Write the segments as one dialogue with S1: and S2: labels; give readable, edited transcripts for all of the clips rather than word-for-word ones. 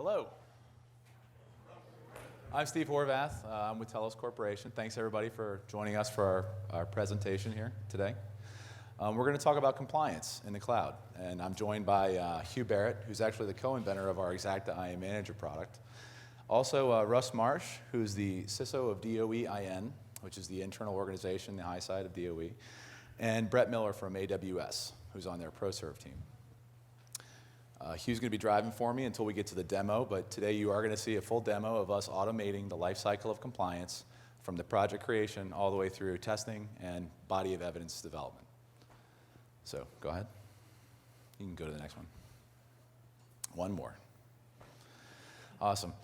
S1: Hello. I'm Steve Horvath. I'm with Telos Corporation. Thanks everybody for joining us for our presentation here today. We're going to talk about compliance in the cloud, and I'm joined by Hugh Barrett, who's actually the co-inventor of our Xacta IAM Manager product. Also, Russ Marsh, who's the CISO of DOE-IN, which is the internal organization, the high side of DOE, and Brett Miller from AWS, who's on their ProServe team. Hugh's going to be driving for me until we get to the demo, but today you are going to see a full demo of us automating the lifecycle of compliance from the project creation all the way through testing and body of evidence development. So go ahead. You can go to the next one. One more. Awesome.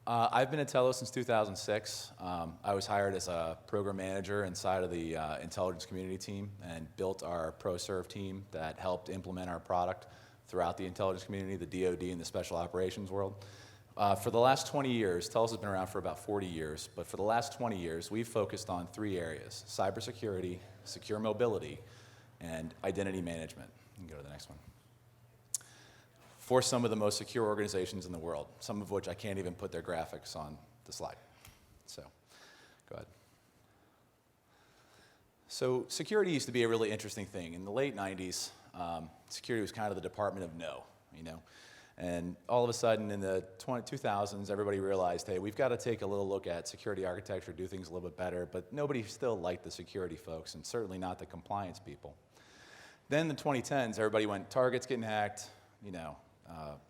S1: I've been at Telos since 2006. I was hired as a program manager inside of the intelligence community team and built our ProServe team that helped implement our product throughout the intelligence community, the DoD, and the special operations world. For the last 20 years, Telos has been around for about 40 years, but for the last 20 years, we've focused on three areas: cybersecurity, secure mobility, and identity management. You can go to the next one. For some of the most secure organizations in the world, some of which I can't even put their graphics on the slide. So, go ahead. So security used to be a really interesting thing. In the late 90s, security was kind of the department of no, you know. And all of a sudden in the 2000s, everybody realized, hey, we've got to take a little look at security architecture, do things a little bit better, but nobody still liked the security folks, and certainly not the compliance people. Then in the 2010s, everybody went, Target's getting hacked, you know,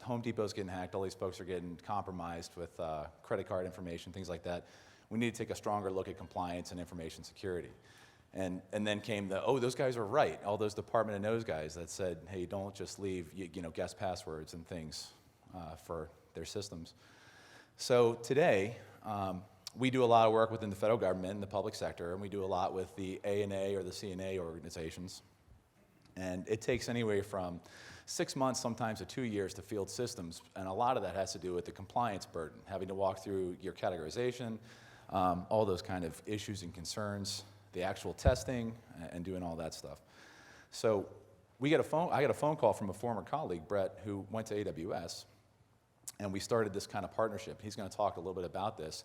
S1: Home Depot's getting hacked, all these folks are getting compromised with credit card information, things like that. We need to take a stronger look at compliance and information security. And then came the, oh, those guys were right, all those Department of No's guys that said, hey, don't just leave you know, guest passwords and things for their systems. So today, we do a lot of work within the federal government and the public sector, and we do a lot with the ANA or the CNA organizations. And it takes anywhere from 6 months, sometimes to 2 years to field systems, and a lot of that has to do with the compliance burden, having to walk through your categorization, all those kind of issues and concerns, the actual testing, and doing all that stuff. So I got a phone call from a former colleague, Brett, who went to AWS, and we started this kind of partnership. He's going to talk a little bit about this,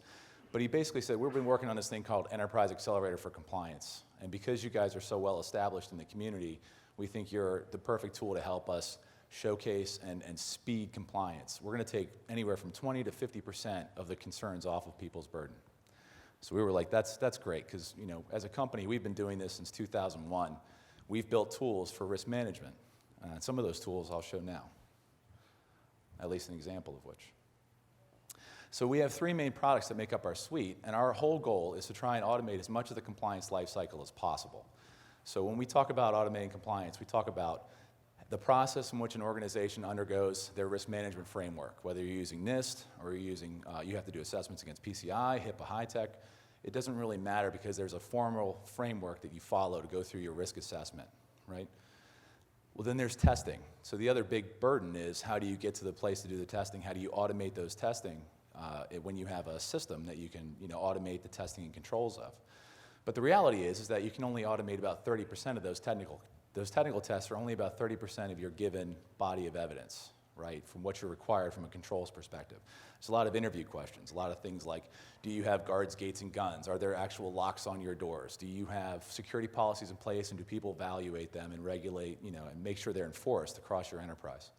S1: but he basically said, we've been working on this thing called Enterprise Accelerator for compliance, and because you guys are so well established in the community, we think you're the perfect tool to help us showcase and speed compliance. We're going to take anywhere from 20 to 50% of the concerns off of people's burden. So we were like, that's great, because you know, as a company, we've been doing this since 2001. We've built tools for risk management. Some of those tools I'll show now, at least an example of which. So we have three main products that make up our suite, and our whole goal is to try and automate as much of the compliance lifecycle as possible. So when we talk about automating compliance, we talk about the process in which an organization undergoes their risk management framework, whether you're using NIST or you're using, you have to do assessments against PCI, HIPAA, high-tech. It doesn't really matter because there's a formal framework that you follow to go through your risk assessment, right? Well, then there's testing. So the other big burden is how do you get to the place to do the testing? How do you automate those testing when you have a system that you can, you know, automate the testing and controls of? But the reality is that you can only automate about 30% of those technical tests are only about 30% of your given body of evidence, right, from what you're required from a controls perspective. There's a lot of interview questions, a lot of things like, do you have guards, gates, and guns? Are there actual locks on your doors? Do you have security policies in place, and do people evaluate them and regulate, you know, and make sure they're enforced across your enterprise?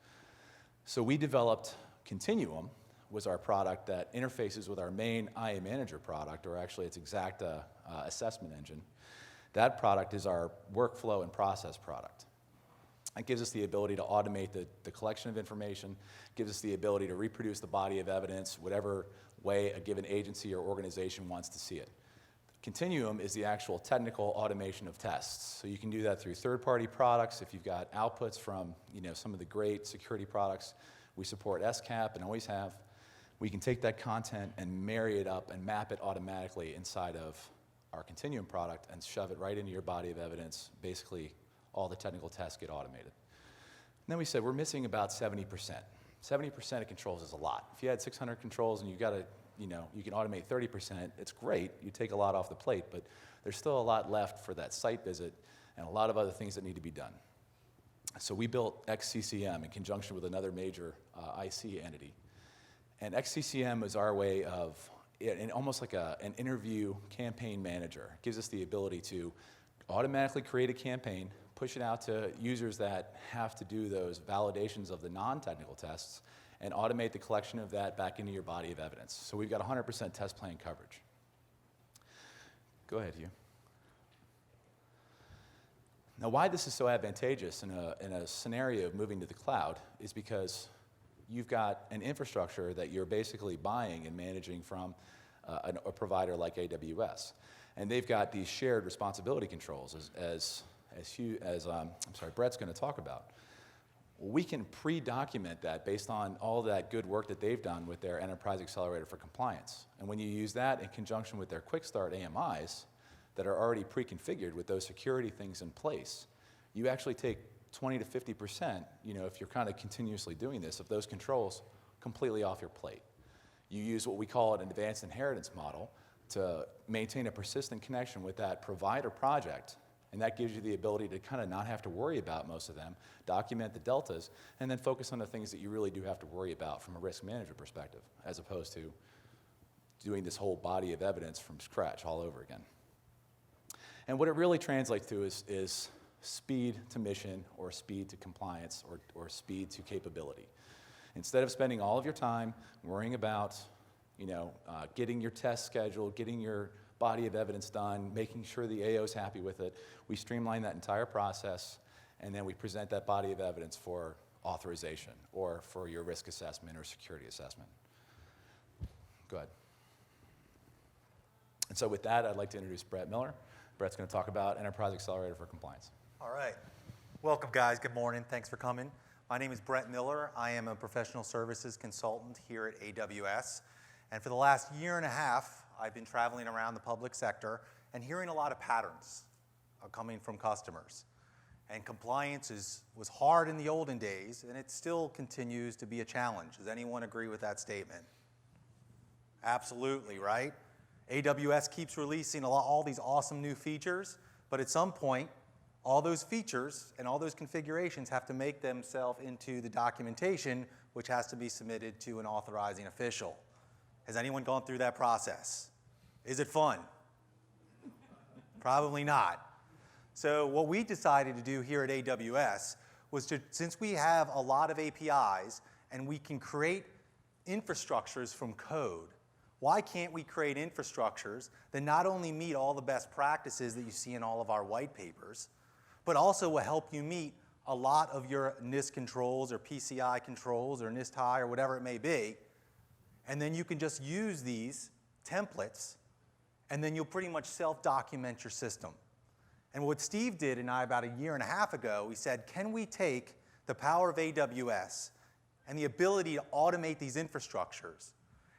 S1: So we developed Continuum, was our product that interfaces with our main IAM Manager product, or actually it's Xacta assessment engine. That product is our workflow and process product. It gives us the ability to automate the collection of information, gives us the ability to reproduce the body of evidence, whatever way a given agency or organization wants to see it. Continuum is the actual technical automation of tests. So you can do that through third-party products. If you've got outputs from, you know, some of the great security products, we support SCAP and always have. We can take that content and marry it up and map it automatically inside of our Continuum product and shove it right into your body of evidence. Basically, all the technical tests get automated. And then we said we're missing about 70%. 70% of controls is a lot. If you had 600 controls and you got to, you know, you can automate 30%, it's great. You take a lot off the plate, but there's still a lot left for that site visit and a lot of other things that need to be done. So we built XCCM in conjunction with another major IC entity. And XCCM is our way of, almost like an interview campaign manager. It gives us the ability to automatically create a campaign, push it out to users that have to do those validations of the non-technical tests, and automate the collection of that back into your body of evidence. So we've got 100% test plan coverage. Go ahead, Hugh. Now, why this is so advantageous in a scenario of moving to the cloud is because you've got an infrastructure that you're basically buying and managing from a provider like AWS. And they've got these shared responsibility controls, as Brett's going to talk about. We can pre-document that based on all that good work that they've done with their Enterprise Accelerator for compliance. And when you use that in conjunction with their Quick Start AMIs that are already pre-configured with those security things in place, you actually take 20 to 50%, if you're kind of continuously doing this, of those controls completely off your plate. You use what we call an advanced inheritance model to maintain a persistent connection with that provider project, and that gives you the ability to kind of not have to worry about most of them, document the deltas, and then focus on the things that you really do have to worry about from a risk management perspective, as opposed to doing this whole body of evidence from scratch all over again. And what it really translates to is speed to mission, or speed to compliance, or speed to capability. Instead of spending all of your time worrying about getting your test scheduled, getting your body of evidence done, making sure the AO is happy with it, we streamline that entire process, and then we present that body of evidence for authorization or for your risk assessment or security assessment. Go ahead. And so with that, I'd like to introduce Brett Miller. Brett's going to talk about Enterprise Accelerator for compliance.
S2: All right. Welcome, guys. Good morning. Thanks for coming. My name is Brett Miller. I am a professional services consultant here at AWS. And for the last year and a half, I've been traveling around the public sector and hearing a lot of patterns coming from customers. And compliance was hard in the olden days, and it still continues to be a challenge. Does anyone agree with that statement? Absolutely, right? AWS keeps releasing all these awesome new features, but at some point, all those features and all those configurations have to make themselves into the documentation, which has to be submitted to an authorizing official. Has anyone gone through that process? Is it fun? Probably not. So what we decided to do here at AWS was since we have a lot of APIs and we can create infrastructures from code, why can't we create infrastructures that not only meet all the best practices that you see in all of our white papers, but also will help you meet a lot of your NIST controls or PCI controls or NIST High or whatever it may be, and then you can just use these templates, and then you'll pretty much self-document your system. And what Steve did and I about a year and a half ago, we said, can we take the power of AWS and the ability to automate these infrastructures,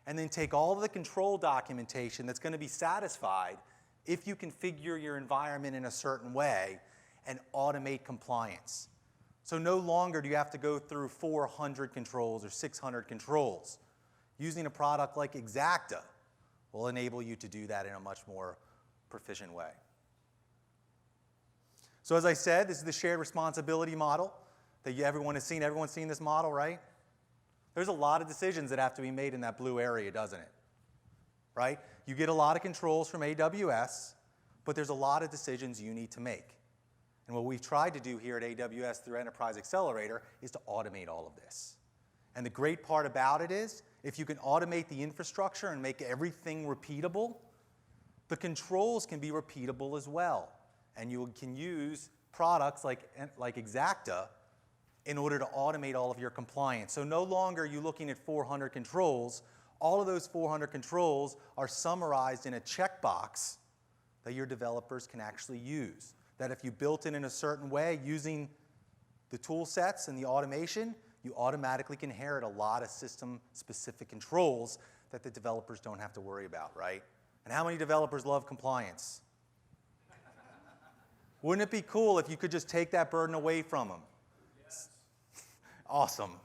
S2: and then take all of the control documentation that's going to be satisfied if you configure your environment in a certain way, and automate compliance. So no longer do you have to go through 400 controls or 600 controls. Using a product like Xacta will enable you to do that in a much more proficient way. So as I said, this is the shared responsibility model that everyone has seen. Everyone's seen this model, right? There's a lot of decisions that have to be made in that blue area, doesn't it? Right? You get a lot of controls from AWS, but there's a lot of decisions you need to make. And what we've tried to do here at AWS through Enterprise Accelerator is to automate all of this. And the great part about it is, if you can automate the infrastructure and make everything repeatable, the controls can be repeatable as well. And you can use products like Xacta in order to automate all of your compliance. So no longer are you looking at 400 controls. All of those 400 controls are summarized in a checkbox that your developers can actually use. That if you built it in a certain way using the tool sets and the automation, you automatically can inherit a lot of system-specific controls that the developers don't have to worry about, right? And how many developers love compliance? Wouldn't it be cool if you could just take that burden away from them? Yes. Awesome.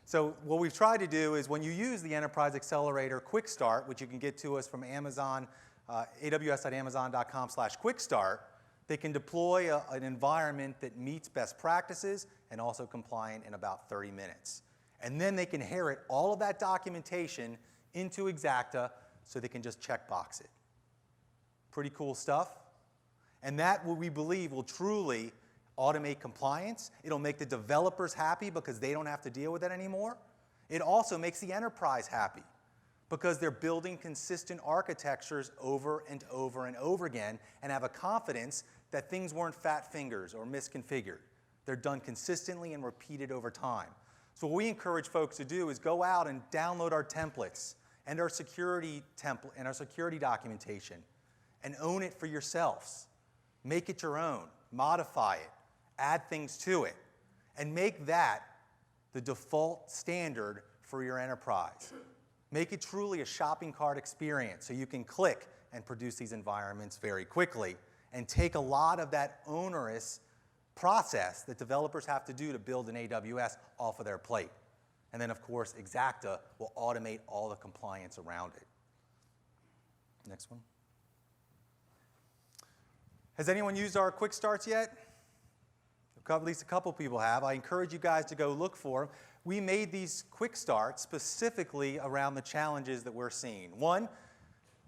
S2: So what we've tried to do is when you use the Enterprise Accelerator Quick Start, which you can get to us from Amazon, aws.amazon.com/quickstart, they can deploy an environment that meets best practices and also compliant in about 30 minutes. And then they can inherit all of that documentation into Xacta so they can just checkbox it. Pretty cool stuff. And that, what we believe, will truly automate compliance. It'll make the developers happy because they don't have to deal with it anymore. It also makes the enterprise happy because they're building consistent architectures over and over and over again and have a confidence that things weren't fat fingers or misconfigured. They're done consistently and repeated over time. So what we encourage folks to do is go out and download our templates and our security documentation and own it for yourselves. Make it your own, modify it, add things to it, and make that the default standard for your enterprise. Make it truly a shopping cart experience so you can click and produce these environments very quickly and take a lot of that onerous process that developers have to do to build an AWS off of their plate. And then, of course, Xacta will automate all the compliance around it. Next one. Has anyone used our quick starts yet? At least a couple people have. I encourage you guys to go look for them. We made these quick starts specifically around the challenges that we're seeing. One,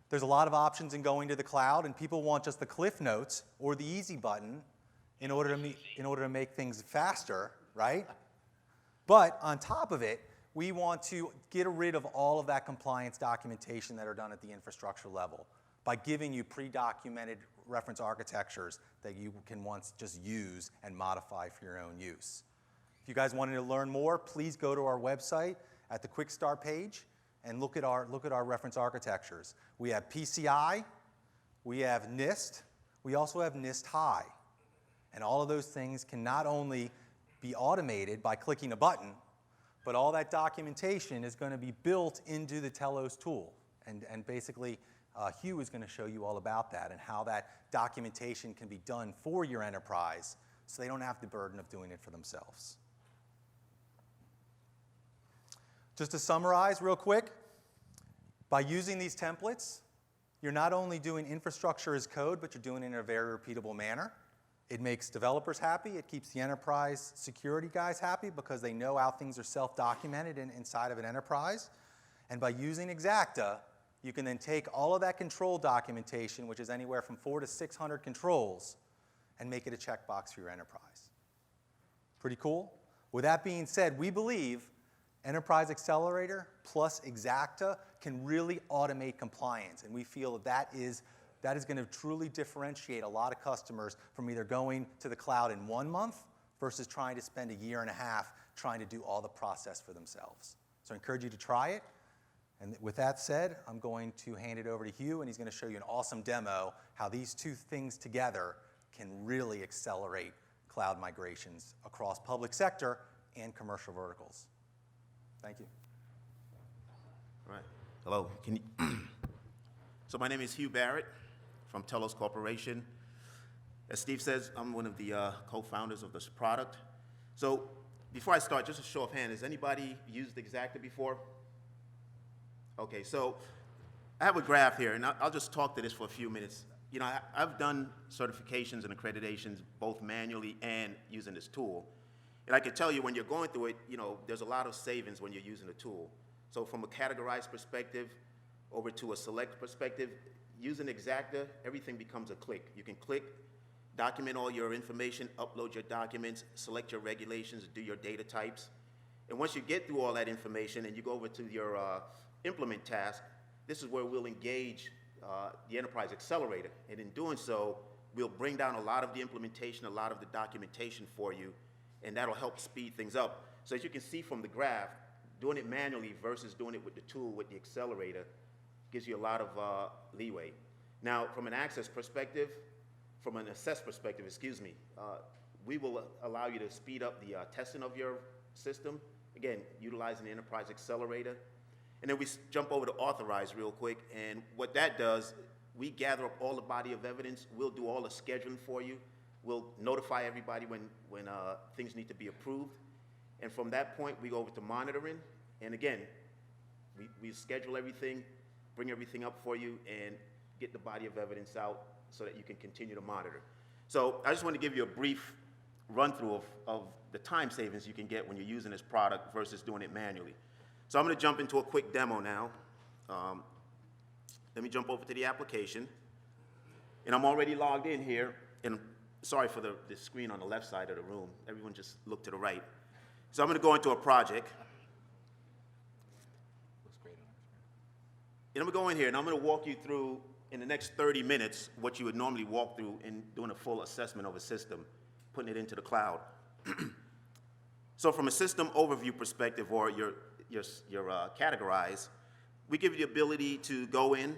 S2: there's a lot of options in going to the cloud, and people want just the cliff notes or the easy button in order to make things faster, right? But on top of it, we want to get rid of all of that compliance documentation that are done at the infrastructure level by giving you pre-documented reference architectures that you can once just use and modify for your own use. If you guys wanted to learn more, please go to our website at the Quick Start page and look at our reference architectures. We have PCI, we have NIST, we also have NIST High. And all of those things can not only be automated by clicking a button, but all that documentation is going to be built into the Telos tool. And basically, Hugh is going to show you all about that and how that documentation can be done for your enterprise so they don't have the burden of doing it for themselves. Just to summarize real quick, by using these templates, you're not only doing infrastructure as code, but you're doing it in a very repeatable manner. It makes developers happy. It keeps the enterprise security guys happy because they know how things are self-documented inside of an enterprise. And by using Xacta, you can then take all of that control documentation, which is anywhere from 400 to 600 controls, and make it a checkbox for your enterprise. Pretty cool? With that being said, we believe Enterprise Accelerator plus Xacta can really automate compliance, and we feel that is going to truly differentiate a lot of customers from either going to the cloud in 1 month versus trying to spend a year and a half trying to do all the process for themselves. So I encourage you to try it. And with that said, I'm going to hand it over to Hugh, and he's going to show you an awesome demo how these two things together can really accelerate cloud migrations across public sector and commercial verticals. Thank you.
S3: All right. Hello. So my name is Hugh Barrett from Telos Corporation. As Steve says, I'm one of the co-founders of this product. So before I start, just a show of hands, has anybody used Xacta before? Okay, so I have a graph here, and I'll just talk to this for a few minutes. You know, I've done certifications and accreditations both manually and using this tool. And I can tell you when you're going through it, you know, there's a lot of savings when you're using the tool. So from a categorized perspective over to a select perspective, using Xacta, everything becomes a click. You can click, document all your information, upload your documents, select your regulations, do your data types. And once you get through all that information and you go over to your implement task, this is where we'll engage the Enterprise Accelerator. And in doing so, we'll bring down a lot of the implementation, a lot of the documentation for you, and that'll help speed things up. So as you can see from the graph, doing it manually versus doing it with the tool, with the accelerator, gives you a lot of leeway. Now, from an access perspective, from an assess perspective, we will allow you to speed up the testing of your system, again, utilizing the Enterprise Accelerator. And then we jump over to authorized real quick, and what that does, we gather up all the body of evidence, we'll do all the scheduling for you, we'll notify everybody when things need to be approved, and from that point, we go over to monitoring, and again, we schedule everything, bring everything up for you, and get the body of evidence out so that you can continue to monitor. So I just want to give you a brief run-through of the time savings you can get when you're using this product versus doing it manually. So I'm going to jump into a quick demo now. Let me jump over to the application. And I'm already logged in here. And sorry for the screen on the left side of the room. Everyone just look to the right. So I'm going to go into a project.
S1: Looks great on our screen.
S3: And I'm going to go in here, and I'm going to walk you through, in the next 30 minutes, what you would normally walk through in doing a full assessment of a system, putting it into the cloud. So from a system overview perspective, or your categorize, we give you the ability to go in,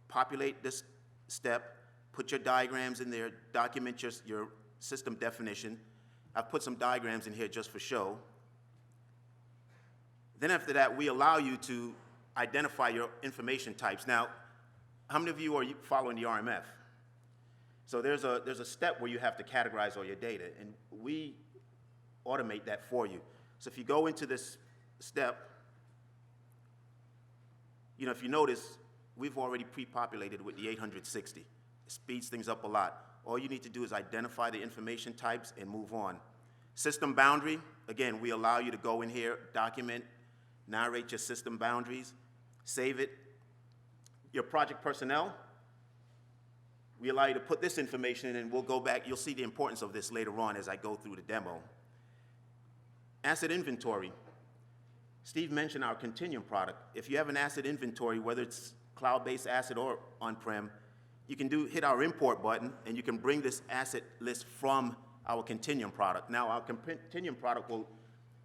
S3: populate this step, put your diagrams in there, document your system definition. I've put some diagrams in here just for show. Then after that, we allow you to identify your information types. Now, how many of you are following the RMF? So there's a step where you have to categorize all your data, and we automate that for you. So if you go into this step, if you notice, we've already pre-populated with the 860. It speeds things up a lot. All you need to do is identify the information types and move on. System boundary, again, we allow you to go in here, document, narrate your system boundaries, save it. Your project personnel, we allow you to put this information in, and we'll go back. You'll see the importance of this later on as I go through the demo. Asset inventory. Steve mentioned our Continuum product. If you have an asset inventory, whether it's cloud-based asset or on-prem, you can hit our import button, and you can bring this asset list from our Continuum product. Now, our Continuum product will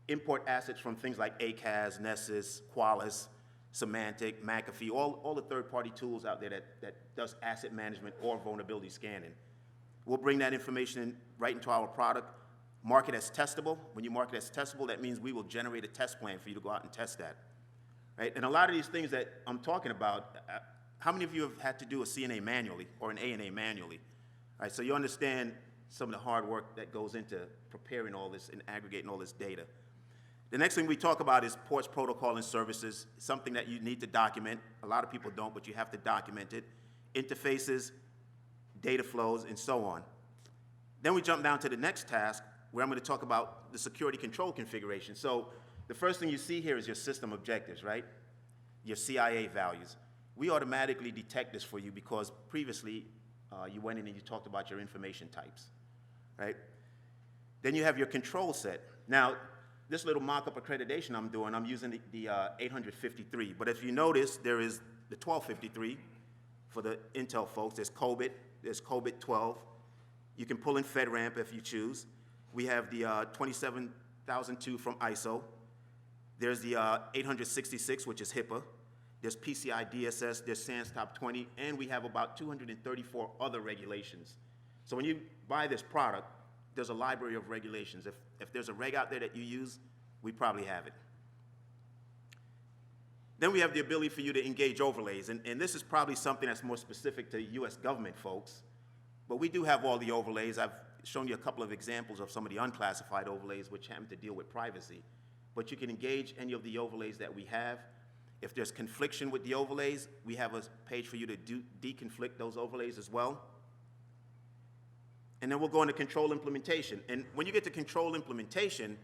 S3: import assets from things like ACAS, Nessus, Qualys, Symantec, McAfee, all the third-party tools out there that does asset management or vulnerability scanning. We'll bring that information in right into our product, mark it as testable. When you mark it as testable, that means we will generate a test plan for you to go out and test that. Right? And a lot of these things that I'm talking about, how many of you have had to do a CNA manually or an ANA manually? All right, so you understand some of the hard work that goes into preparing all this and aggregating all this data. The next thing we talk about is ports, protocol, and services, something that you need to document. A lot of people don't, but you have to document it. Interfaces, data flows, and so on. Then we jump down to the next task, where I'm going to talk about the security control configuration. So the first thing you see here is your system objectives, right? Your CIA values. We automatically detect this for you because previously you went in and you talked about your information types, right? Then you have your control set. Now, this little mock-up accreditation I'm doing, I'm using the 853. But if you notice, there is the 1253 for the Intel folks. There's COBIT, there's COBIT 12. You can pull in FedRAMP if you choose. We have the 27002 from ISO. There's the 866, which is HIPAA. There's PCI DSS, there's SANS Top 20, and we have about 234 other regulations. So when you buy this product, there's a library of regulations. If there's a reg out there that you use, we probably have it. Then we have the ability for you to engage overlays, and this is probably something that's more specific to US government folks, but we do have all the overlays. I've shown you a couple of examples of some of the unclassified overlays which happen to deal with privacy, but you can engage any of the overlays that we have. If there's confliction with the overlays, we have a page for you to deconflict those overlays as well. And then we'll go into control implementation. And when you get to control implementation,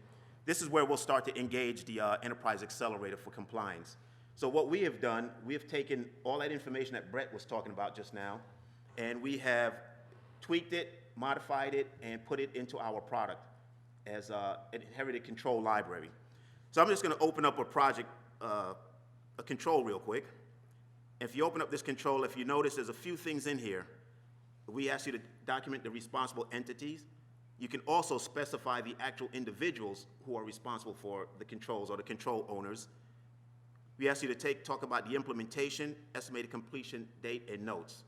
S3: this is where we'll start to engage the Enterprise Accelerator for compliance. So what we have done, we have taken all that information that Brett was talking about just now, and we have tweaked it, modified it, and put it into our product as an inherited control library. So I'm just going to open up a project, a control real quick. If you open up this control, if you notice there's a few things in here. We ask you to document the responsible entities. You can also specify the actual individuals who are responsible for the controls or the control owners. We ask you to talk about the implementation, estimated completion date, and notes.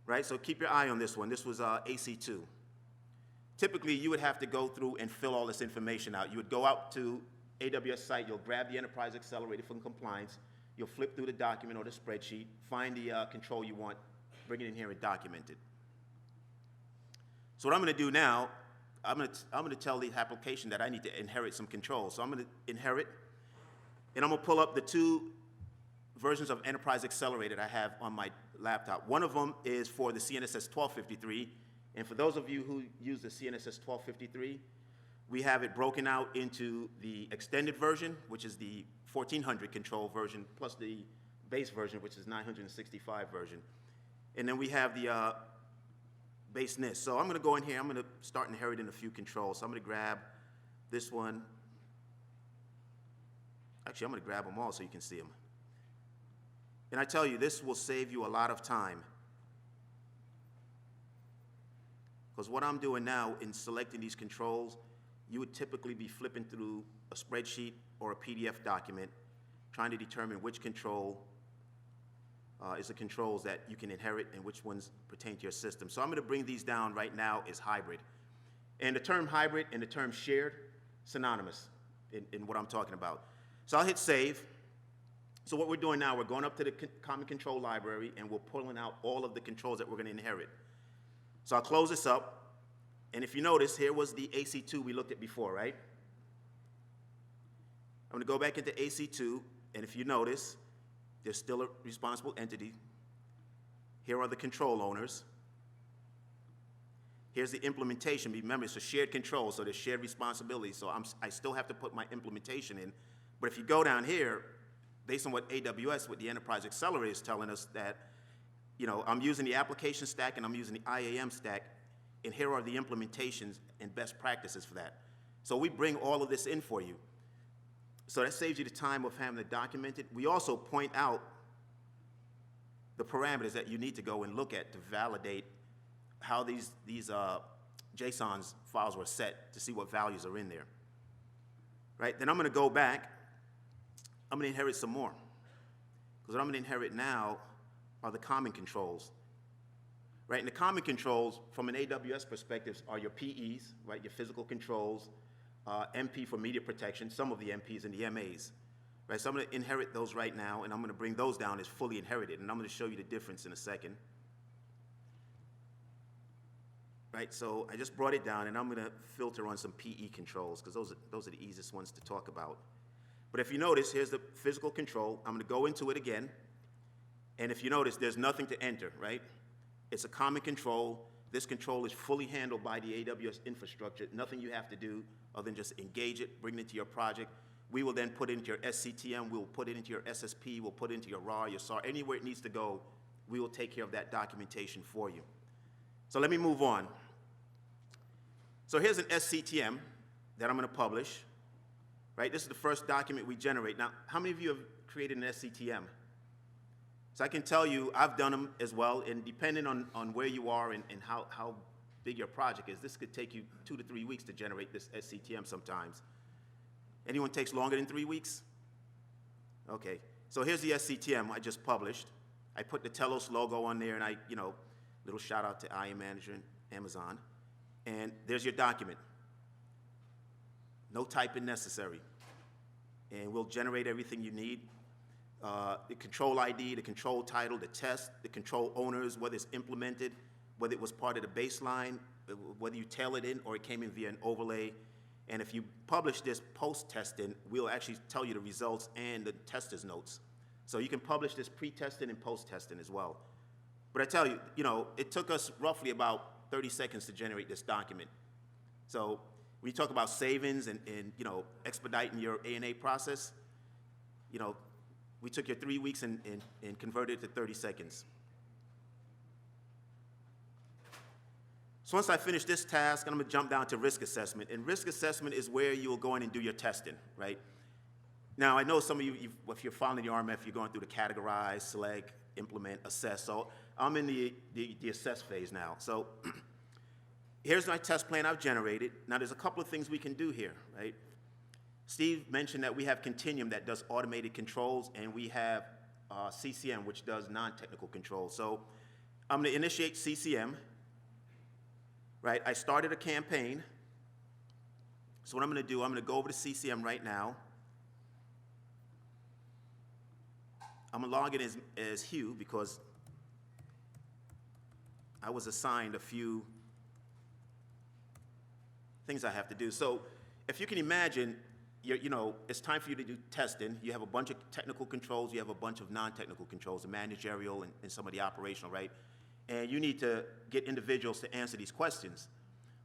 S3: Right, so keep your eye on this one. This was AC2. Typically, you would have to go through and fill all this information out. You would go out to AWS site, you'll grab the Enterprise Accelerator for compliance, you'll flip through the document or the spreadsheet, find the control you want, bring it in here and document it. So what I'm going to do now, I'm going to tell the application that I need to inherit some controls. So I'm going to inherit, and I'm going to pull up the two versions of Enterprise Accelerator that I have on my laptop. One of them is for the CNSS 1253, And for those of you who use the CNSS 1253, we have it broken out into the extended version, which is the 1400 control version, plus the base version, which is 965 version. And then we have the base NIST. So I'm going to go in here. I'm going to start inheriting a few controls. So I'm going to grab this one. Actually, I'm going to grab them all so you can see them. And I tell you, this will save you a lot of time. Because what I'm doing now in selecting these controls, you would typically be flipping through a spreadsheet or a PDF document, trying to determine which control is the controls that you can inherit and which ones pertain to your system. So I'm going to bring these down right now as hybrid. And the term hybrid and the term shared, synonymous in what I'm talking about. So I'll hit save. So what we're doing now, we're going up to the common control library and we're pulling out all of the controls that we're going to inherit. So I'll close this up. And if you notice, here was the AC2 we looked at before, right? I'm going to go back into AC2, and if you notice, there's still a responsible entity. Here are the control owners. Here's the implementation. Remember, it's a shared control, so there's shared responsibility. So I still have to put my implementation in. But if you go down here, based on what AWS, with the Enterprise Accelerator is telling us that, you know, I'm using the application stack and I'm using the IAM stack, and here are the implementations and best practices for that. So we bring all of this in for you. So that saves you the time of having to document it. We also point out the parameters that you need to go and look at to validate how these JSON files were set to see what values are in there. Right? Then I'm going to go back. I'm going to inherit some more. Because what I'm going to inherit now are the common controls. Right? And the common controls, from an AWS perspective, are your PEs, right? Your physical controls, MP for media protection, some of the MPs and the MAs. Right? So I'm going to inherit those right now, and I'm going to bring those down as fully inherited, and I'm going to show you the difference in a second. Right? So I just brought it down, and I'm going to filter on some PE controls, because those are the easiest ones to talk about. But if you notice, here's the physical control. I'm going to go into it again, and if you notice, there's nothing to enter, right? It's a common control. This control is fully handled by the AWS infrastructure. Nothing you have to do other than just engage it, bring it into your project. We will then put it into your SCTM. We'll put it into your SSP. We'll put it into your RAR, your SAR. Anywhere it needs to go, we will take care of that documentation for you. So let me move on. So here's an SCTM that I'm going to publish. Right? This is the first document we generate. Now, how many of you have created an SCTM? So I can tell you I've done them as well, and depending on where you are and how big your project is, this could take you 2 to 3 weeks to generate this SCTM sometimes. Anyone takes longer than 3 weeks? Okay, so here's the SCTM I just published. I put the Telos logo on there, and little shout out to IAM Manager and Amazon. And there's your document. No typing necessary. And we'll generate everything you need. The control ID, the control title, the test, the control owners, whether it's implemented, whether it was part of the baseline, whether you tail it in or it came in via an overlay. And if you publish this post-testing, we'll actually tell you the results and the tester's notes. So you can publish this pre-testing and post-testing as well. But I tell you, it took us roughly about 30 seconds to generate this document. So when you talk about savings and expediting your A&A process, we took your 3 weeks and converted it to 30 seconds. So once I finish this task, I'm going to jump down to risk assessment. And risk assessment is where you'll go in and do your testing, right? Now, I know some of you, if you're following the RMF, you're going through the categorize, select, implement, assess. So I'm in the assess phase now. So here's my test plan I've generated. Now, there's a couple of things we can do here, right? Steve mentioned that we have Continuum that does automated controls, and we have CCM, which does non-technical controls. So I'm going to initiate CCM, right? I started a campaign. So what I'm going to do, I'm going to go over to CCM right now. I'm going to log in as Hugh because I was assigned a few things I have to do. So if you can imagine, it's time for you to do testing. You have a bunch of technical controls. You have a bunch of non-technical controls, the managerial and some of the operational, right? and you need to get individuals to answer these questions.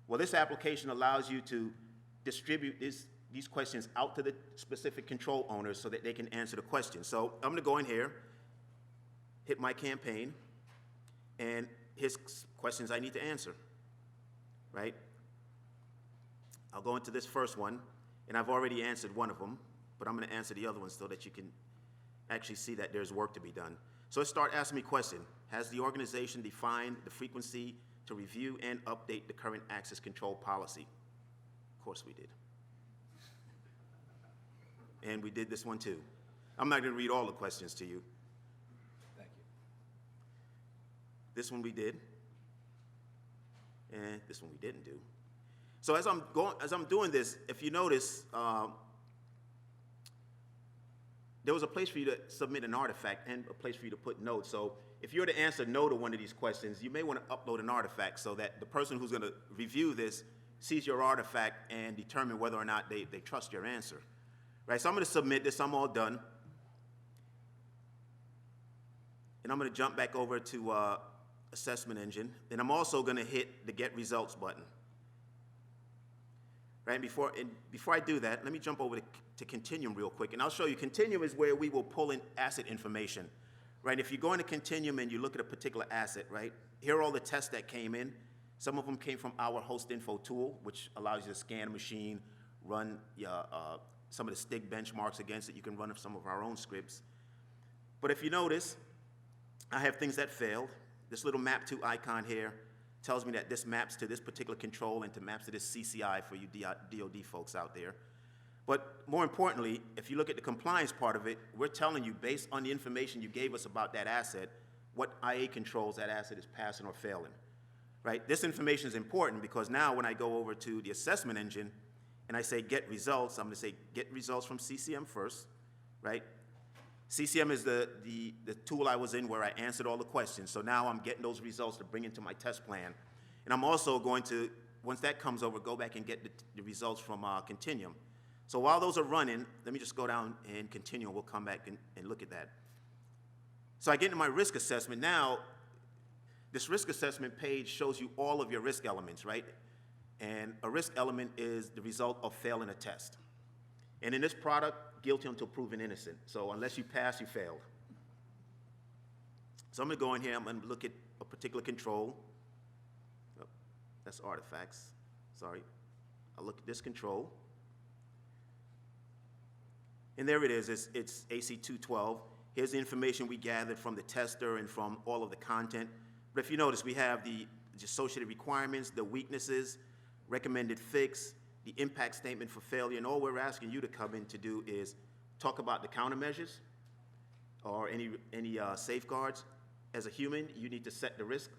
S3: Well, this application allows you to distribute these questions out to the specific control owners so that they can answer the questions. So I'm gonna go in here, hit my campaign, and here's questions I need to answer, right? I'll go into this first one, and I've already answered one of them, but I'm gonna answer the other one so that you can actually see that there's work to be done. So let's start asking me question. Has the organization defined the frequency to review and update the current access control policy? Of course we did. And we did this one too. I'm not gonna read all the questions to you.
S1: Thank you.
S3: This one we did, and this one we didn't do. So as I'm doing this, if you notice, there was a place for you to submit an artifact and a place for you to put notes. So if you were to answer no to one of these questions, you may want to upload an artifact so that the person who's going to review this sees your artifact and determine whether or not they trust your answer. Right, so I'm going to submit this. I'm all done. And I'm going to jump back over to Assessment Engine. And I'm also going to hit the Get Results button. Right, before I do that, let me jump over to Continuum real quick, and I'll show you. Continuum is where we will pull in asset information. Right, if you go into Continuum and you look at a particular asset, right, here are all the tests that came in. Some of them came from our host info tool, which allows you to scan a machine, run some of the STIG benchmarks against it. You can run some of our own scripts. But if you notice, I have things that failed. This little map to icon here tells me that this maps to this particular control and to maps to this CCI for you DoD folks out there. But more importantly, if you look at the compliance part of it, we're telling you, based on the information you gave us about that asset, what IA controls that asset is passing or failing. Right? This information is important because now when I go over to the assessment engine and I say get results, I'm going to say get results from CCM first, right? CCM is the tool I was in where I answered all the questions. So now I'm getting those results to bring into my test plan. And I'm also going to, once that comes over, go back and get the results from Continuum. So while those are running, let me just go down and Continuum. We'll come back and look at that. So I get into my risk assessment. Now, this risk assessment page shows you all of your risk elements, right? And a risk element is the result of failing a test. And in this product, guilty until proven innocent. So unless you pass, you failed. So I'm going to go in here. I'm going to look at a particular control. Oh, that's artifacts. Sorry. I'll look at this control. And there it is. It's AC212. Here's the information we gathered from the tester and from all of the content. But if you notice, we have the associated requirements, the weaknesses, recommended fix, the impact statement for failure, and all we're asking you to come in to do is talk about the countermeasures or any safeguards. As a human, you need to set the risk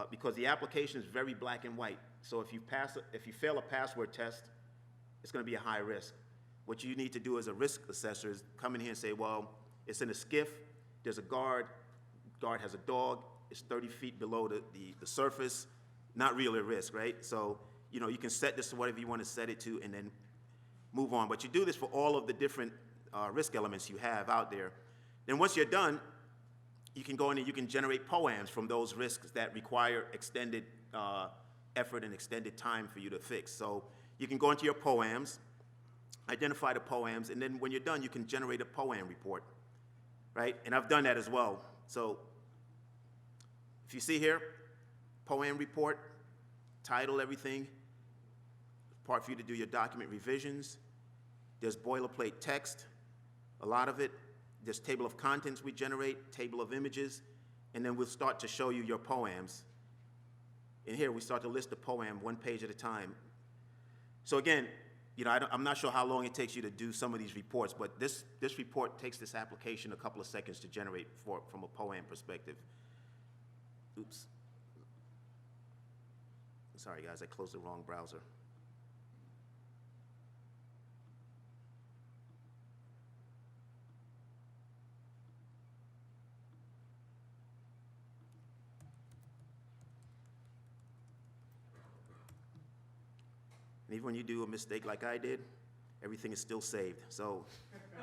S3: because the application is very black and white. So if you fail a password test, it's going to be a high risk. What you need to do as a risk assessor is come in here and say, well, it's in a skiff, there's a guard has a dog, it's 30 feet below the surface, not really a risk, right? So, you know, you can set this to whatever you want to set it to and then move on. But you do this for all of the different risk elements you have out there. Then once you're done, you can go in and you can generate POAMs from those risks that require extended effort and extended time for you to fix. So you can go into your POAMs, identify the POAMs, and then when you're done, you can generate a POAM report, right? And I've done that as well. So if you see here, POAM report, title, everything, part for you to do your document revisions. There's boilerplate text, a lot of it. There's table of contents we generate, table of images, and then we'll start to show you your POAMs. And here we start to list the POAM one page at a time. So again, you know, I'm not sure how long it takes you to do some of these reports, but this report takes this application a couple of seconds to generate from a POAM perspective. Oops. Sorry, guys, I closed the wrong browser. And even when you do a mistake like I did, everything is still saved. So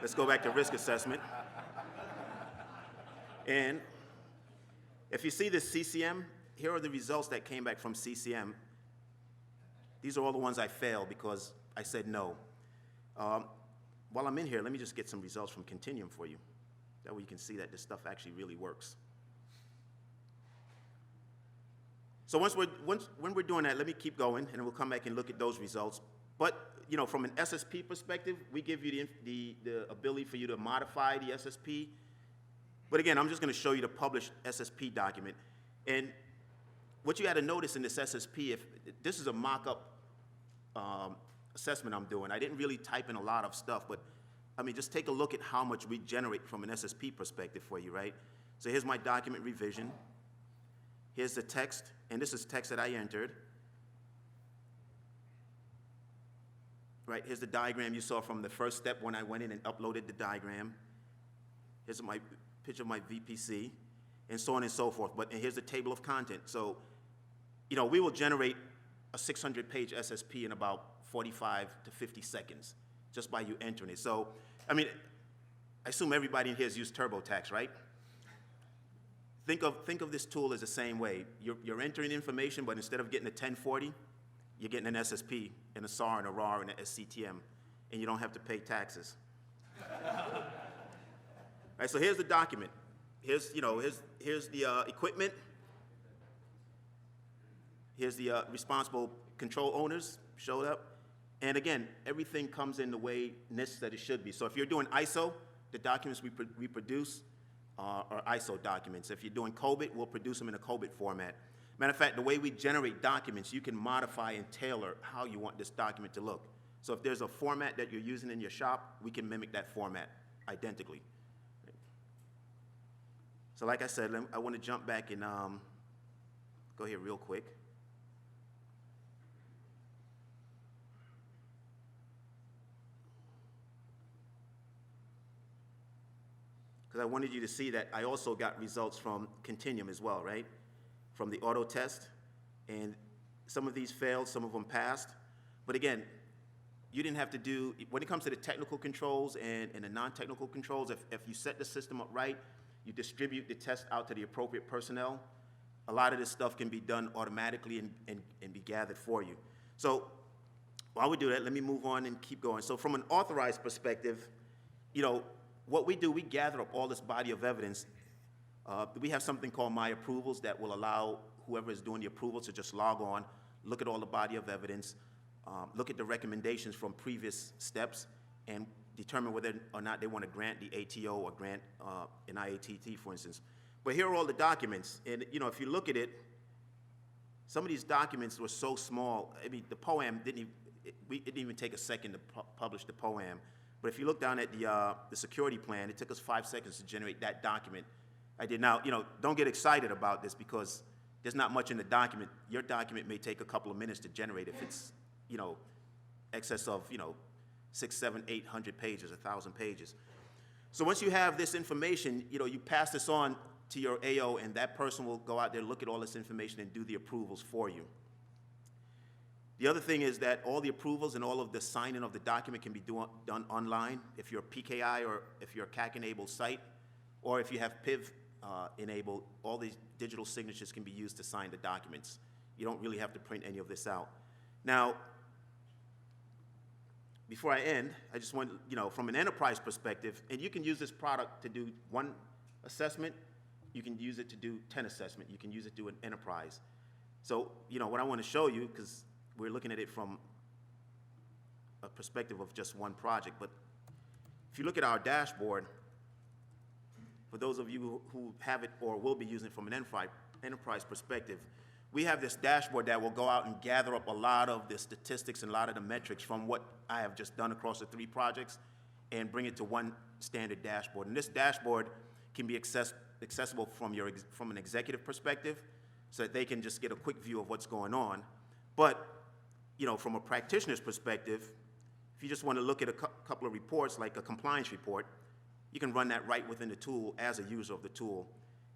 S3: let's go back to risk assessment. And If you see this CCM, here are the results that came back from CCM. These are all the ones I failed because I said no. While I'm in here, let me just get some results from Continuum for you. That way you can see that this stuff actually really works. So when we're doing that, let me keep going, and then we'll come back and look at those results. But from an SSP perspective, we give you the ability for you to modify the SSP. But again, I'm just going to show you the published SSP document. And what you got to notice in this SSP, if this is a mock-up assessment I'm doing. I didn't really type in a lot of stuff, but I mean, just take a look at how much we generate from an SSP perspective for you, right? So here's my document revision. Here's the text, and this is text that I entered. Right, here's the diagram you saw from the first step when I went in and uploaded the diagram. Here's my picture of my VPC, and so on and so forth. And here's the table of content. So, we will generate a 600-page SSP in about 45 to 50 seconds just by you entering it. So, I mean, I assume everybody in here has used TurboTax, right? Think of this tool as the same way. You're entering information, but instead of getting a 1040, you're getting an SSP and a SAR and a RAR and a SCTM, and you don't have to pay taxes. All right, so here's the document. Here's the equipment. Here's the responsible control owners showed up. And again, everything comes in the way NIST said it should be. So if you're doing ISO, the documents we produce are ISO documents. If you're doing COBIT, we'll produce them in a COBIT format. Matter of fact, the way we generate documents, you can modify and tailor how you want this document to look. So if there's a format that you're using in your shop, we can mimic that format identically. So like I said, I want to jump back and go here real quick. Because I wanted you to see that I also got results from Continuum as well, right? From the auto test, and some of these failed, some of them passed. But again, you didn't have to do, when it comes to the technical controls and the non-technical controls, if you set the system up right, you distribute the test out to the appropriate personnel, a lot of this stuff can be done automatically and be gathered for you. So while we do that, let me move on and keep going. So from an authorized perspective, what we do, we gather up all this body of evidence. We have something called My Approvals that will allow whoever is doing the approval to just log on, look at all the body of evidence, look at the recommendations from previous steps, and determine whether or not they want to grant the ATO or grant an IATT, for instance. But here are all the documents, and if you look at it, some of these documents were so small. I mean, the POAM it didn't even take a second to publish the POAM. But if you look down at the security plan, it took us 5 seconds to generate that document. I did now, don't get excited about this because there's not much in the document. Your document may take a couple of minutes to generate if it's, excess of, 600, 700, 800 pages, 1,000 pages. So once you have this information, you pass this on to your AO, and that person will go out there, look at all this information, and do the approvals for you. The other thing is that all the approvals and all of the signing of the document can be done online if you're a PKI or if you're a CAC-enabled site, or if you have PIV enabled, all these digital signatures can be used to sign the documents. You don't really have to print any of this out. Now, before I end, I just want, from an enterprise perspective, and you can use this product to do one assessment, you can use it to do 10 assessment, you can use it to do an enterprise. So, what I want to show you, because we're looking at it from a perspective of just one project, but if you look at our dashboard, for those of you who have it or will be using it from an enterprise perspective, we have this dashboard that will go out and gather up a lot of the statistics and a lot of the metrics from what I have just done across the 3 projects and bring it to one standard dashboard. And this dashboard can be accessible from an executive perspective so that they can just get a quick view of what's going on. But from a practitioner's perspective, if you just want to look at a couple of reports, like a compliance report, you can run that right within the tool as a user of the tool,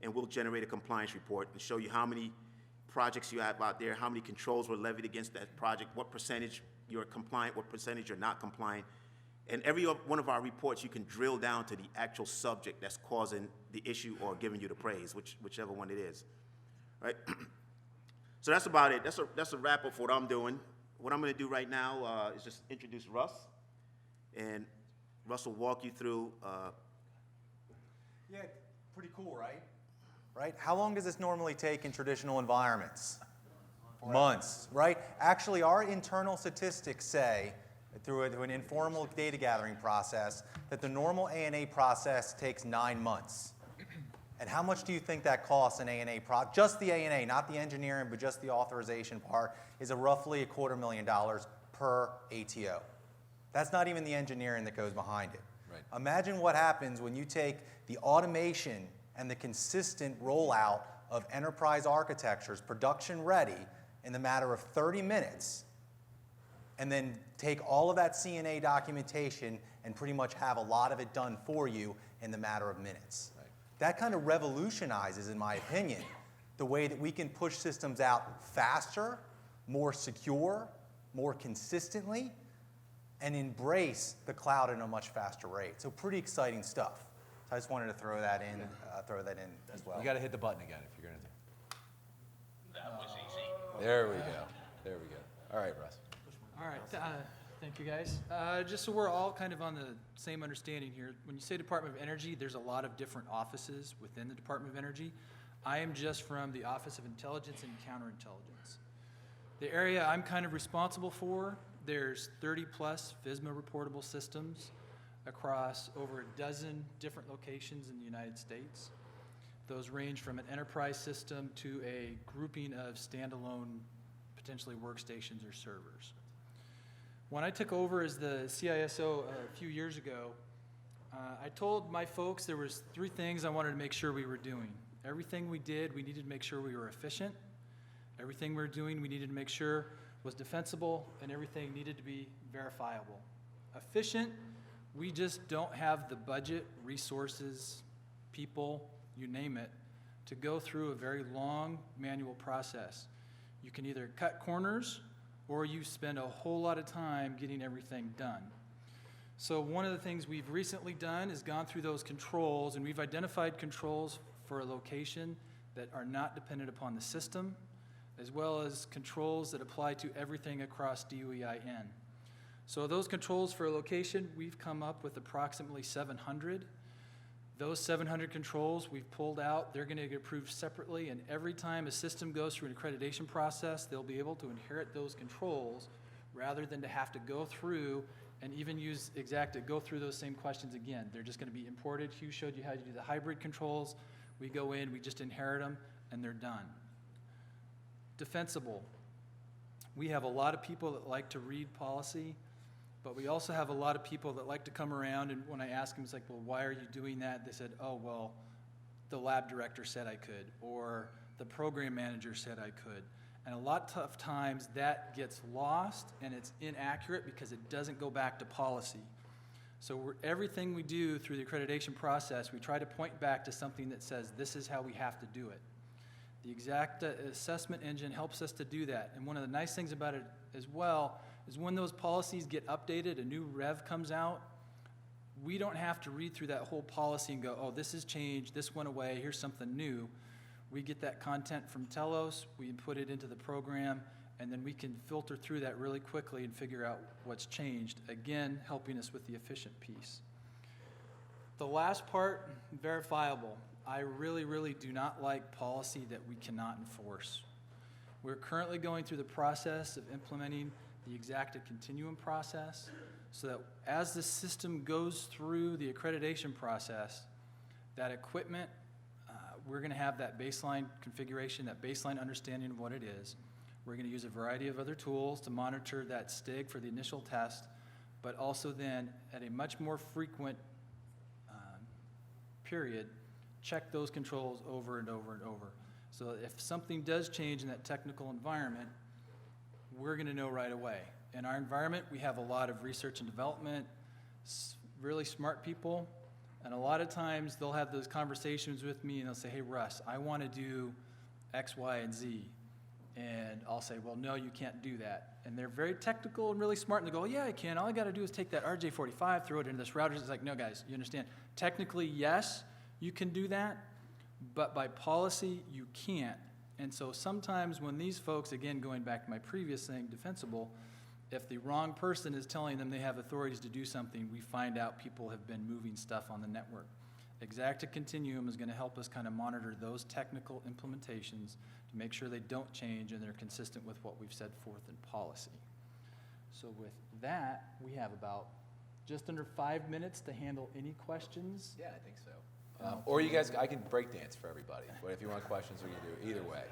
S3: and we'll generate a compliance report and show you how many projects you have out there, how many controls were levied against that project, what percentage you're compliant, what percentage you're not compliant, And every one of our reports, you can drill down to the actual subject that's causing the issue or giving you the praise, whichever one it is, right? So that's about it. That's a wrap up for what I'm doing. What I'm going to do right now is just introduce Russ, and Russ will walk you through.
S2: Yeah, pretty cool, right? Right? How long does this normally take in traditional environments? Months, right? Actually, our internal statistics say, through an informal data gathering process, that the normal A&A process takes 9 months. And how much do you think that costs an A&A just the A&A, not the engineering, but just the authorization part, is roughly $250,000 per ATO. That's not even the engineering that goes behind it.
S1: Right.
S2: Imagine what happens when you take the automation and the consistent rollout of enterprise architectures, production ready, in the matter of 30 minutes, and then take all of that CNA documentation and pretty much have a lot of it done for you in the matter of minutes.
S1: Right.
S2: That kind of revolutionizes, in my opinion, the way that we can push systems out faster, more secure, more consistently, and embrace the cloud at a much faster rate. So pretty exciting stuff. So I just wanted to throw that in as well.
S1: You got to hit the button again if you're going to do.
S4: That was easy.
S1: There we go. There we go. All right, Russ.
S5: All right, thank you guys. Just so we're all kind of on the same understanding here, when you say Department of Energy, there's a lot of different offices within the Department of Energy. I am just from the Office of Intelligence and Counterintelligence. The area I'm kind of responsible for, there's 30 plus FISMA reportable systems across over a dozen different locations in the United States. Those range from an enterprise system to a grouping of standalone, potentially workstations or servers. When I took over as the CISO a few years ago, I told my folks there was 3 things I wanted to make sure we were doing. Everything we did, we needed to make sure we were efficient. Everything we were doing, we needed to make sure was defensible, and everything needed to be verifiable. Efficient, we just don't have the budget, resources, people, you name it, to go through a very long manual process. You can either cut corners or you spend a whole lot of time getting everything done. So one of the things we've recently done is gone through those controls, and we've identified controls for a location that are not dependent upon the system, as well as controls that apply to everything across DOE-IN. So those controls for a location, we've come up with approximately 700. Those 700 controls we've pulled out, they're going to get approved separately, and every time a system goes through an accreditation process, they'll be able to inherit those controls rather than to have to go through and even use Xacta, go through those same questions again. They're just going to be imported. Hugh showed you how to do the hybrid controls. We go in, we just inherit them, and they're done. Defensible. We have a lot of people that like to read policy, but we also have a lot of people that like to come around, and when I ask them, it's like, well, why are you doing that? They said, oh, well, the lab director said I could, or the program manager said I could. And a lot of times that gets lost and it's inaccurate because it doesn't go back to policy. So everything we do through the accreditation process, we try to point back to something that says this is how we have to do it. The Xacta assessment engine helps us to do that. And one of the nice things about it as well is when those policies get updated, a new rev comes out, we don't have to read through that whole policy and go, oh, this has changed, this went away, here's something new. We get that content from Telos, we put it into the program, and then we can filter through that really quickly and figure out what's changed, again, helping us with the efficient piece. The last part, verifiable. I really, really do not like policy that we cannot enforce. We're currently going through the process of implementing the Xacta continuum process so that as the system goes through the accreditation process, that equipment, we're going to have that baseline configuration, that baseline understanding of what it is. We're going to use a variety of other tools to monitor that STIG for the initial test, but also then at a much more frequent period, check those controls over and over and over. So if something does change in that technical environment, we're going to know right away. In our environment, we have a lot of research and development, really smart people, and a lot of times they'll have those conversations with me and they'll say, hey Russ, I want to do X, Y, and Z. And I'll say, well, no, you can't do that. And they're very technical and really smart, and they go, yeah, I can. All I got to do is take that RJ45, throw it into this router. It's like, no, guys, you understand. Technically, yes, you can do that, but by policy, you can't. And so sometimes when these folks, again, going back to my previous thing, defensible, if the wrong person is telling them they have authorities to do something, we find out people have been moving stuff on the network. Xacta Continuum is going to help us kind of monitor those technical implementations to make sure they don't change and they're consistent with what we've set forth in policy. So with that, we have about just under 5 minutes to handle any questions.
S1: Yeah, I think so. Or you guys, I can break dance for everybody. But if you want questions, we can do either way.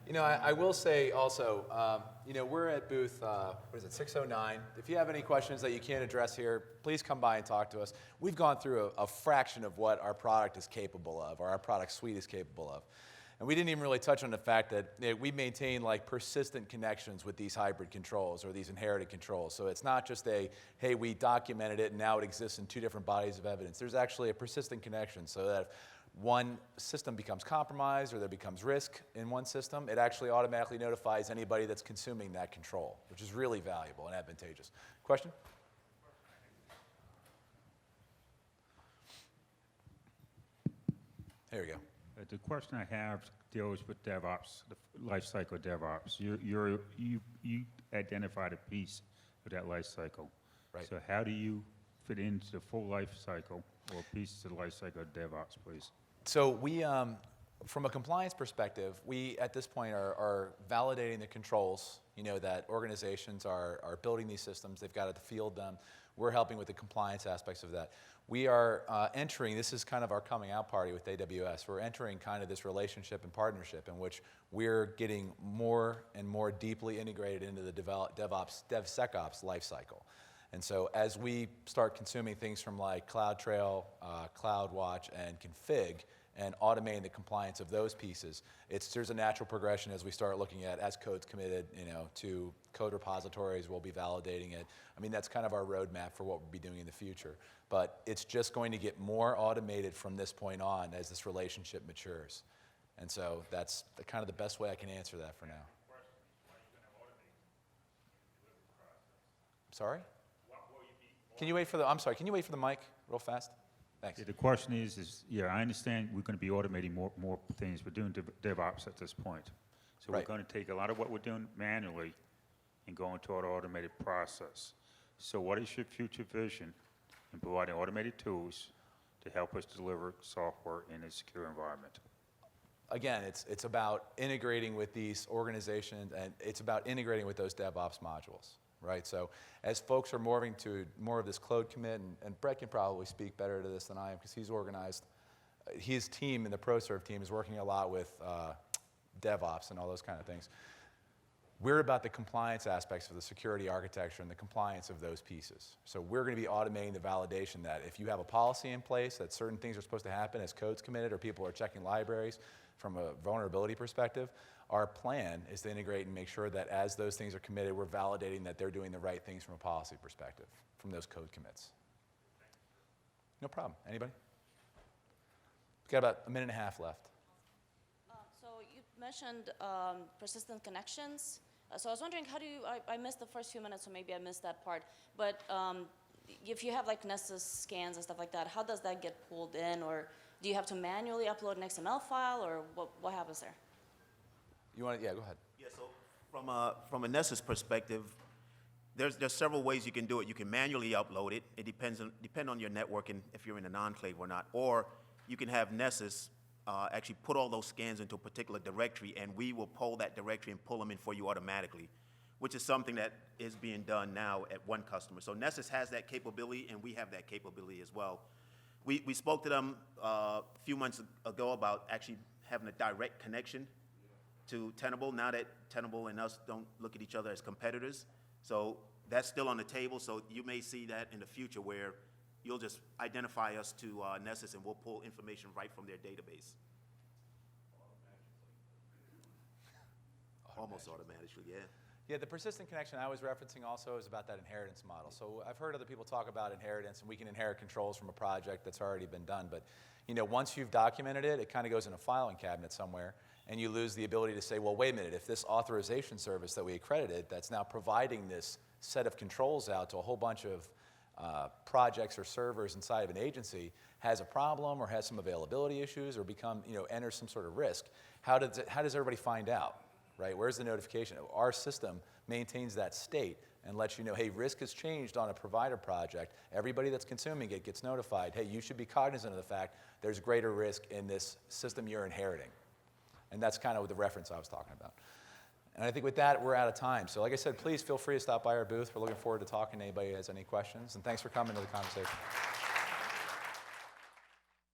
S1: You know, I will say also, you know, we're at booth, what is it, 609. If you have any questions that you can't address here, please come by and talk to us. We've gone through a fraction of what our product is capable of, or our product suite is capable of. And we didn't even really touch on the fact that we maintain like persistent connections with these hybrid controls or these inherited controls. So it's not just hey, we documented it and now it exists in 2 different bodies of evidence. There's actually a persistent connection so that if one system becomes compromised or there becomes risk in one system, it actually automatically notifies anybody that's consuming that control, which is really valuable and advantageous. Question? Here we go.
S6: The question I have deals with DevOps, the lifecycle DevOps. You identified a piece of that lifecycle.
S1: Right.
S6: So how do you fit into the full lifecycle or pieces of the lifecycle of DevOps, please?
S1: So we, from a compliance perspective, we at this point are validating the controls, you know, that organizations are building these systems. They've got to field them. We're helping with the compliance aspects of that. We are entering, this is kind of our coming out party with AWS. We're entering kind of this relationship and partnership in which we're getting more and more deeply integrated into the DevSecOps lifecycle. And so as we start consuming things from like CloudTrail, CloudWatch, and Config, and automating the compliance of those pieces, there's a natural progression as we start looking at, as code's committed, you know, to code repositories, we'll be validating it. I mean, that's kind of our roadmap for what we'll be doing in the future. But it's just going to get more automated from this point on as this relationship matures. And so that's kind of the best way I can answer that for now. Sorry? Can you wait for the, I'm sorry, can you wait for the mic real fast? Thanks.
S6: Yeah, the question is, yeah, I understand we're going to be automating more things. We're doing DevOps at this point. So
S1: Right.
S6: we're going to take a lot of what we're doing manually and go into an automated process. So what is your future vision in providing automated tools to help us deliver software in a secure environment?
S1: Again, it's about integrating with these organizations, and it's about integrating with those DevOps modules, right? So as folks are moving to more of this code commit, and Brett can probably speak better to this than I am because he's organized, his team and the ProServe team is working a lot with DevOps and all those kind of things. We're about the compliance aspects of the security architecture and the compliance of those pieces. So we're going to be automating the validation that if you have a policy in place that certain things are supposed to happen as code's committed or people are checking libraries from a vulnerability perspective, our plan is to integrate and make sure that as those things are committed, we're validating that they're doing the right things from a policy perspective from those code commits. No problem. Anybody? We've got about a minute and a half left.
S7: So you mentioned persistent connections. So I was wondering, how do you, I missed the first few minutes, so maybe I missed that part. But if you have like Nessus scans and stuff like that, how does that get pulled in? Or do you have to manually upload an XML file, or what happens there?
S1: You want to, yeah, go ahead.
S3: Yeah, so from a Nessus perspective, there's several ways you can do it. You can manually upload it. It depends on your network and if you're in an enclave or not. Or you can have Nessus actually put all those scans into a particular directory, and we will pull that directory and pull them in for you automatically, which is something that is being done now at one customer. So Nessus has that capability, and we have that capability as well. We spoke to them a few months ago about actually having a direct connection to Tenable, now that Tenable and us don't look at each other as competitors. So that's still on the table, so you may see that in the future where you'll just identify us to Nessus and we'll pull information right from their database. Almost automatically, yeah.
S1: Yeah, the persistent connection I was referencing also is about that inheritance model. So I've heard other people talk about inheritance, and we can inherit controls from a project that's already been done. But once you've documented it, it kind of goes in a filing cabinet somewhere, and you lose the ability to say, well, wait a minute, if this authorization service that we accredited that's now providing this set of controls out to a whole bunch of projects or servers inside of an agency has a problem or has some availability issues or enters some sort of risk, how does everybody find out, right? Where's the notification? Our system maintains that state and lets you know, hey, risk has changed on a provider project. Everybody that's consuming it gets notified, hey, you should be cognizant of the fact there's greater risk in this system you're inheriting. And that's kind of the reference I was talking about. And I think with that, we're out of time. So like I said, please feel free to stop by our booth. We're looking forward to talking to anybody who has any questions. And thanks for coming to the conversation.